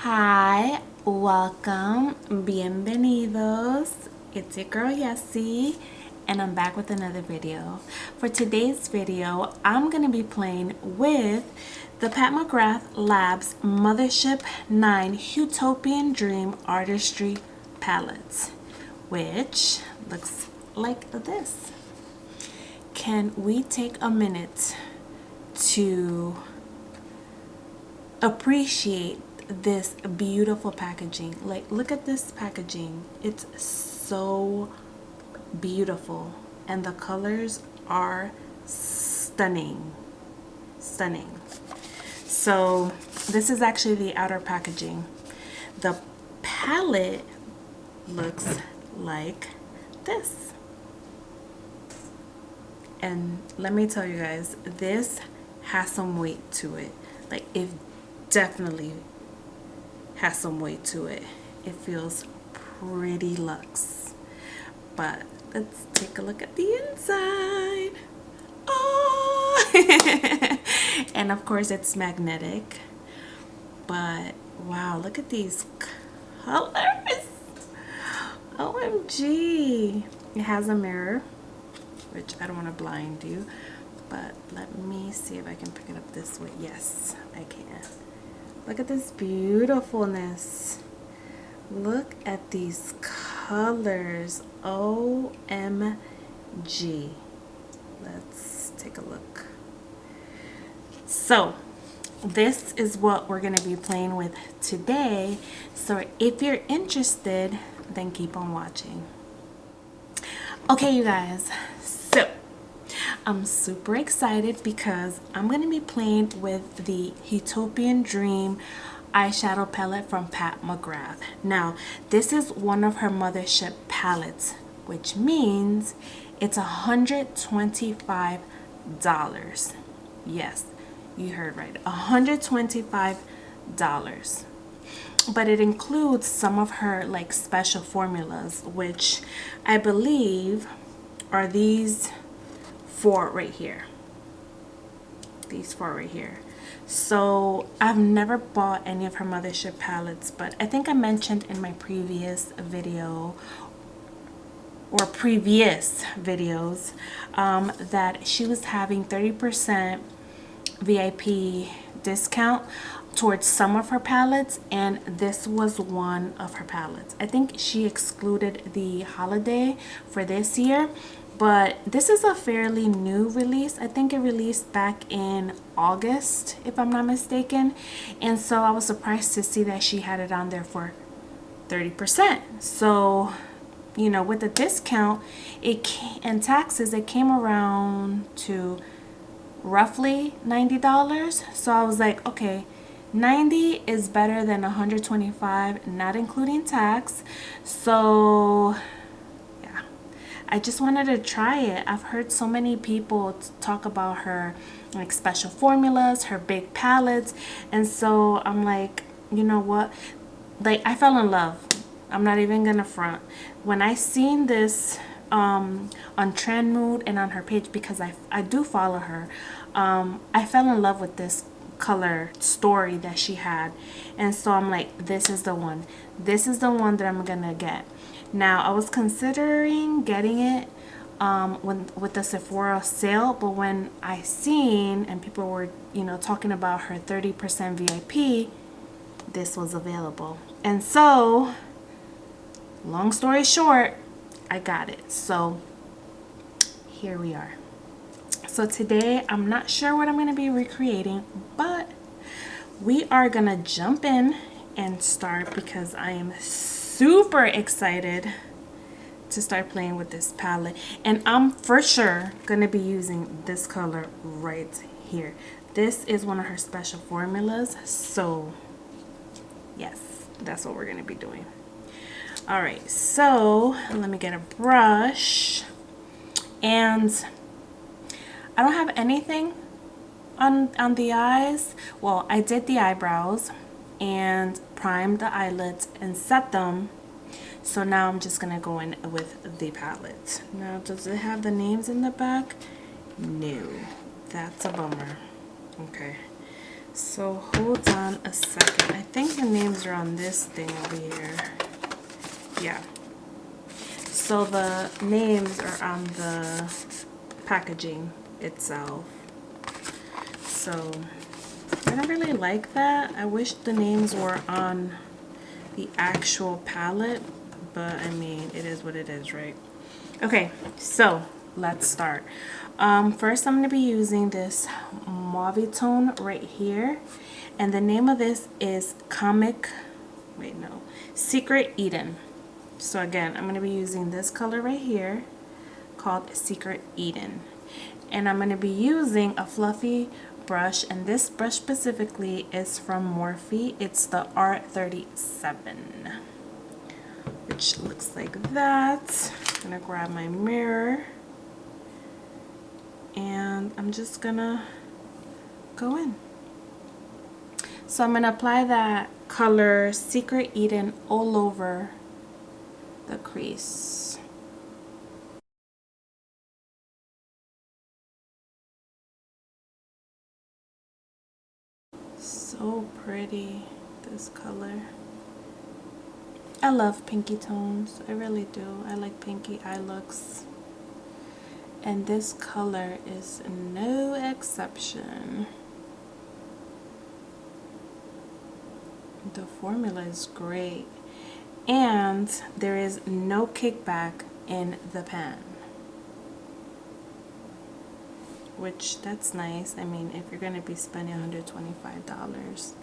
Hi, welcome, bienvenidos. It's your girl Yesi, and I'm back with another video. For today's video, I'm going to be playing with the Pat McGrath Labs Mothership 9 Huetopian Dream Artistry palettes, which looks like this. Can we take a minute to appreciate this beautiful packaging? Like, look at this packaging. It's so beautiful, and the colors are stunning. So this is actually the outer packaging. The palette looks like this, and let me tell you guys, this has some weight to it. Like, it definitely has some weight to it. It feels pretty luxe. But let's take a look at the inside. Oh! And of course it's magnetic. But wow, look at these colors. OMG. It has a mirror, which I don't want to blind you, but let me see if I can pick it up this way. Yes, I can. Look at this beautifulness. Look at these colors. OMG. Let's take a look. So this is what we're going to be playing with today. So if you're interested, then keep on watching. Okay, you guys. So I'm super excited because I'm going to be playing with the Huetopian Dream eyeshadow palette from Pat McGrath. Now, this is one of her Mothership palettes, which means it's $125. Yes, you heard right, $125. But it includes some of her like special formulas, which I believe are these four right here. These four right here. So I've never bought any of her Mothership palettes, but I think I mentioned in my previous video or previous videos that she was having 30% VIP discount towards some of her palettes, and this was one of her palettes. I think she excluded the holiday for this year, but this is a fairly new release. I think it released back in August, if I'm not mistaken. And so I was surprised to see that she had it on there for 30%. So, you know, with the discount and taxes, it came around to roughly $90. So I was like, okay, 90 is better than 125, not including tax. So I just wanted to try it. I've heard so many people talk about her like special formulas, her big palettes, and so I'm like, you know what? Like, I fell in love. I'm not even gonna front. When I seen this on Trend Mood and on her page, because I do follow her, I fell in love with this color story that she had, and so I'm like, this is the one. This is the one that I'm gonna get. Now, I was considering getting it with the Sephora sale, but when I seen and people were, you know, talking about her 30% VIP, this was available. And so, long story short, I got it. So, here we are. So today, I'm not sure what I'm going to be recreating, but we are going to jump in and start because I am super excited to start playing with this palette, and I'm for sure gonna be using this color right here. This is one of her special formulas, so yes, that's what we're gonna be doing. All right, so let me get a brush, and I don't have anything on the eyes. Well, I did the eyebrows and primed the eyelids and set them. So now I'm just gonna go in with the palette. Now, does it have the names in the back? No, that's a bummer. Okay, So hold on a second. I think the names are on this thing over here. Yeah. So the names are on the packaging itself. So I don't really like that. I wish the names were on the actual palette, but I mean, it is what it is, right? Okay, so let's start. First, I'm going to be using this mauve tone right here, and the name of this is Secret Eden. So again, I'm going to be using this color right here called Secret Eden, and I'm going to be using a fluffy brush, and this brush specifically is from Morphe. It's the R37, which looks like that. I'm gonna grab my mirror and I'm just gonna go in. So I'm gonna apply that color Secret Eden all over the crease. So pretty, this color. I love pinky tones, I really do. I like pinky eye looks, and this color is no exception. The formula is great, and there is no kickback in the pan, which that's nice. I mean, if you're gonna be spending $125,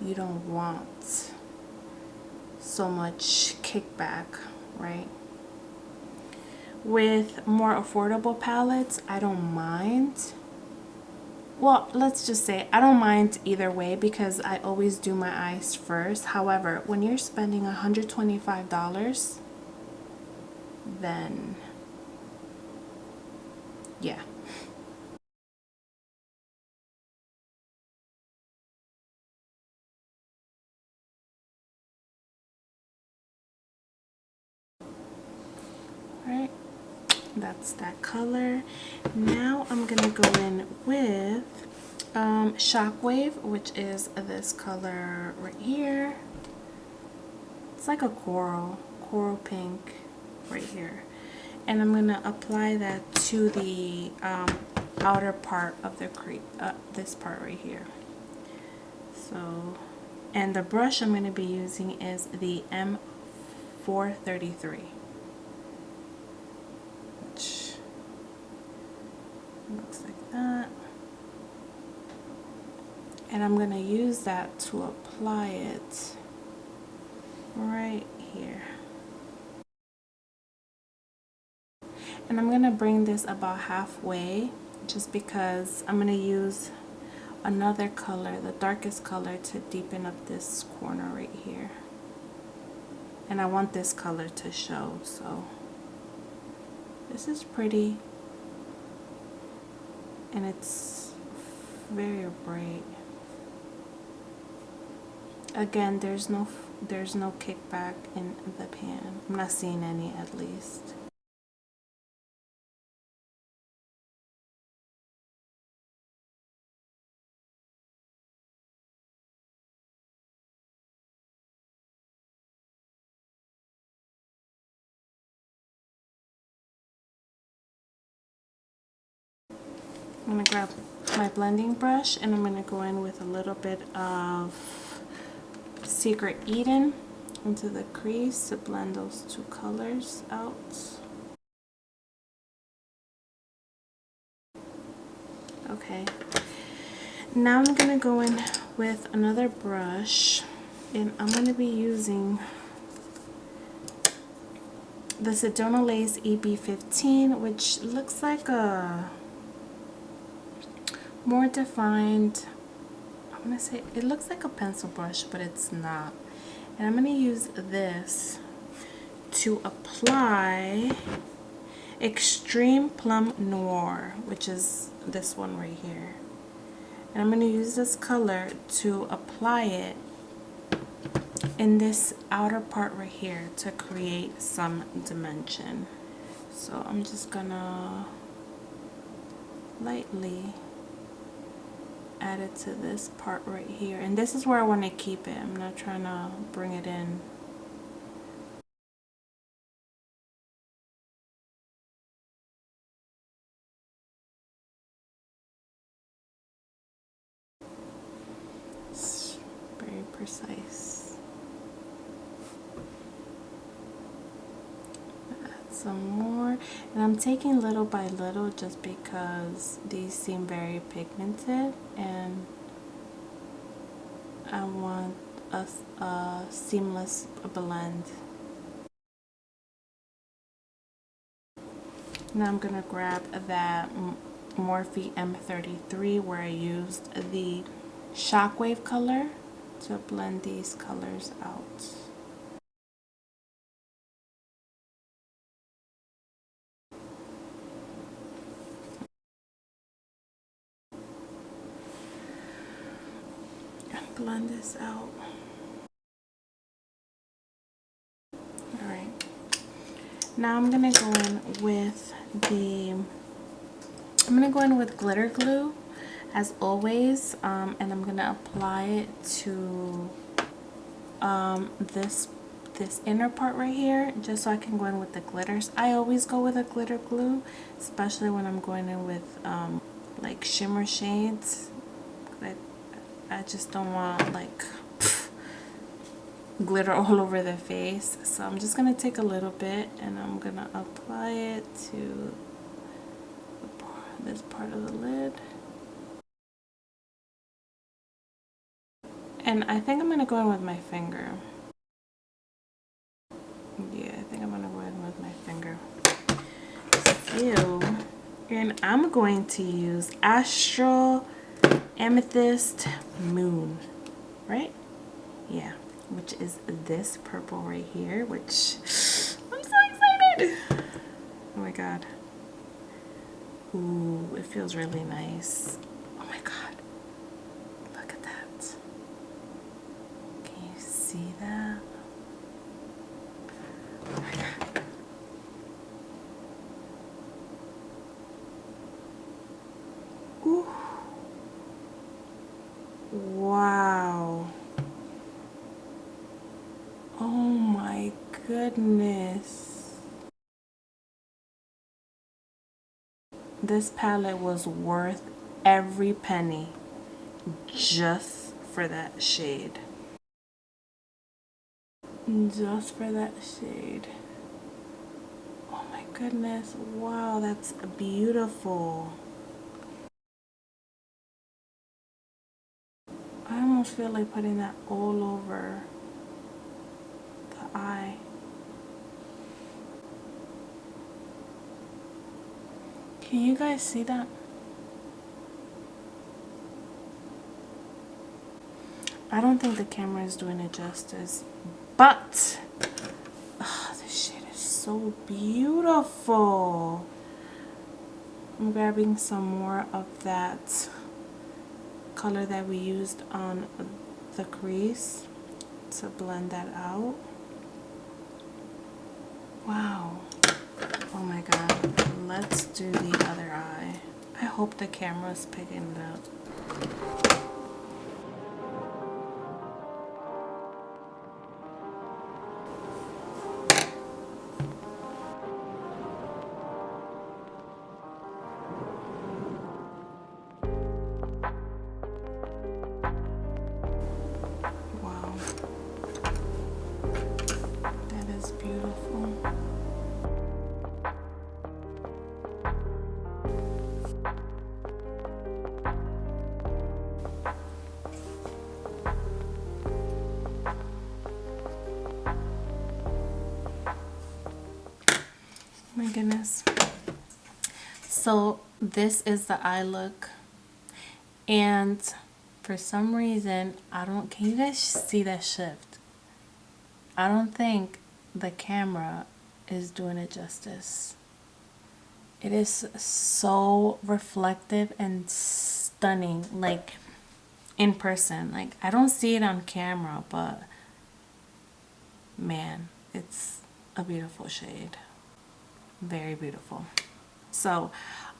you don't want so much kickback, right? With more affordable palettes, I don't mind. Well, let's just say I don't mind either way because I always do my eyes first. However, when you're spending $125, then yeah. Right, that's that color. Now I'm gonna go in with Shockwave, which is this color right here. It's like a coral pink right here, and I'm gonna apply that to the outer part of the crease, this part right here. So, and the brush I'm gonna be using is the M433. Looks like that, and I'm going to use that to apply it right here, and I'm going to bring this about halfway just because I'm going to use another color, the darkest color, to deepen up this corner right here, and I want this color to show. So this is pretty, and it's very bright. Again, there's no kickback in the pan. I'm not seeing any, at least. I'm gonna grab my blending brush and I'm gonna go in with a little bit of Secret Eden into the crease to blend those two colors out. Okay, now I'm gonna go in with another brush, and I'm gonna be using the Sedona Lace EB15, which looks like a more defined, I'm gonna say it looks like a pencil brush, but it's not. And I'm gonna use this to apply Extreme Plum Noir, which is this one right here. And I'm gonna use this color to apply it in this outer part right here to create some dimension. So I'm just gonna lightly add it to this part right here, and this is where I want to keep it. I'm not trying to bring it in. It's very precise. Add some more, and I'm taking little by little just because these seem very pigmented and I want a seamless blend. Now I'm gonna grab that Morphe M33 where I used the Shockwave color to blend these colors out. And blend this out. Alright. Now I'm gonna go in with glitter glue as always, and I'm gonna apply it to this inner part right here, just so I can go in with the glitters. I always go with a glitter glue, especially when I'm going in with like shimmer shades. I just don't want like glitter all over the face, so I'm just gonna take a little bit and I'm gonna apply it to this part of the lid. And I think I'm gonna go in with my finger. Yeah, I think I'm gonna go in with my finger. Ew. And I'm going to use Astral Amethyst Moon, right? Yeah, which is this purple right here, which I'm so excited. Oh my god. Ooh, it feels really nice. Oh my god. Look at that. Can you see that? Oh my god. Ooh. Wow. Oh my goodness. This palette was worth every penny just for that shade. Just for that shade. Oh my goodness. Wow, that's beautiful. I almost feel like putting that all over the eye. Can you guys see that? I don't think the camera is doing it justice, but oh, this shade is so beautiful. I'm grabbing some more of that color that we used on the crease to blend that out. Wow. Oh my god. Let's do the other eye. I hope the camera's picking it up. Wow. That is beautiful. My goodness. So this is the eye look, and for some reason can you guys see that shift? I don't think the camera is doing it justice. It is so reflective and stunning, like in person. Like I don't see it on camera, but man, it's a beautiful shade. Very beautiful. So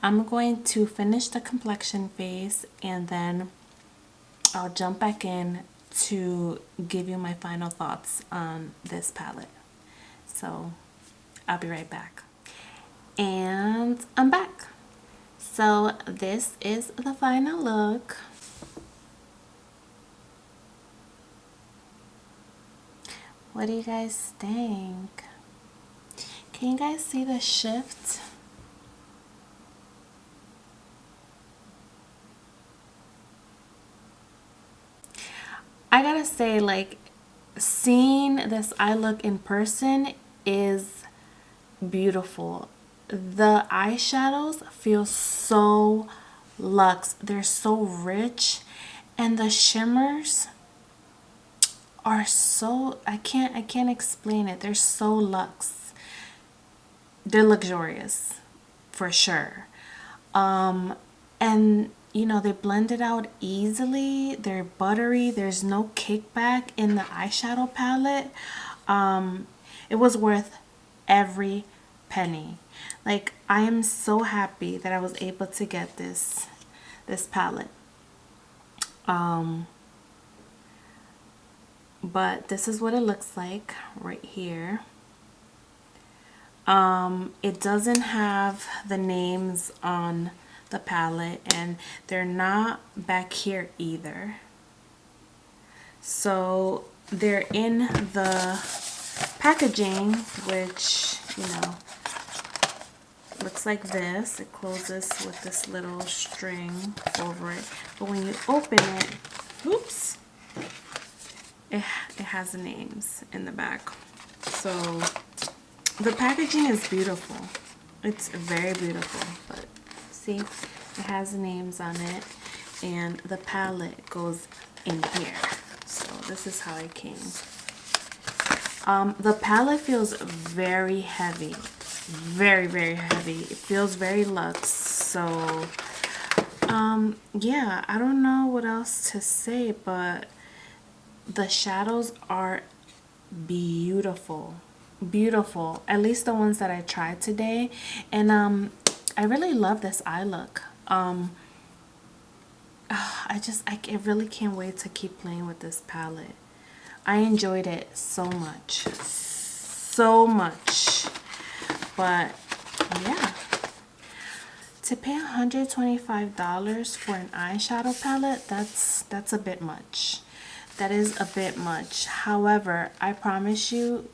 I'm going to finish the complexion phase and then I'll jump back in to give you my final thoughts on this palette. So I'll be right back. And I'm back. So this is the final look. What do you guys think? Can you guys see the shift? I gotta say, like, seeing this eye look in person is beautiful. The eyeshadows feel so luxe. They're so rich, and the shimmers are so, I can't explain it. They're so luxe. They're luxurious for sure. And you know, they blend it out easily. They're buttery. There's no kickback in the eyeshadow palette. It was worth every penny. Like, I am so happy that I was able to get this palette. But this is what it looks like right here. It doesn't have the names on the palette, and they're not back here either. So they're in the packaging, which, you know, looks like this. It closes with this little string over it, but when you open it, oops, it has the names in the back. So the packaging is beautiful. It's very beautiful, but see, it has the names on it, and the palette goes in here. So this is how it came. The palette feels very heavy, very heavy. It feels very luxe. So yeah, I don't know what else to say, but the shadows are beautiful, at least the ones that I tried today. And I really love this eye look. I really can't wait to keep playing with this palette. I enjoyed it so much. But yeah, to pay $125 for an eyeshadow palette, that's a bit much. That is a bit much. However, I promise you,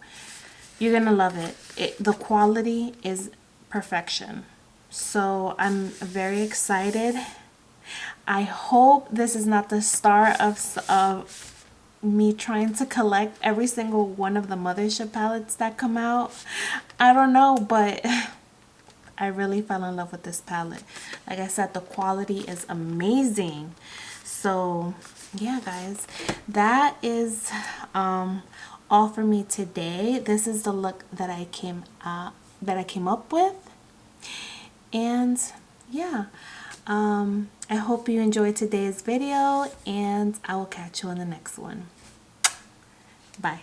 you're gonna love it. The quality is perfection. So I'm very excited. I hope this is not the start of me trying to collect every single one of the Mothership palettes that come out. I don't know, but I really fell in love with this palette. Like I said, the quality is amazing. So yeah, guys, that is all for me today. This is the look that I came up with. And yeah, I hope you enjoyed today's video, and I will catch you on the next one. Bye.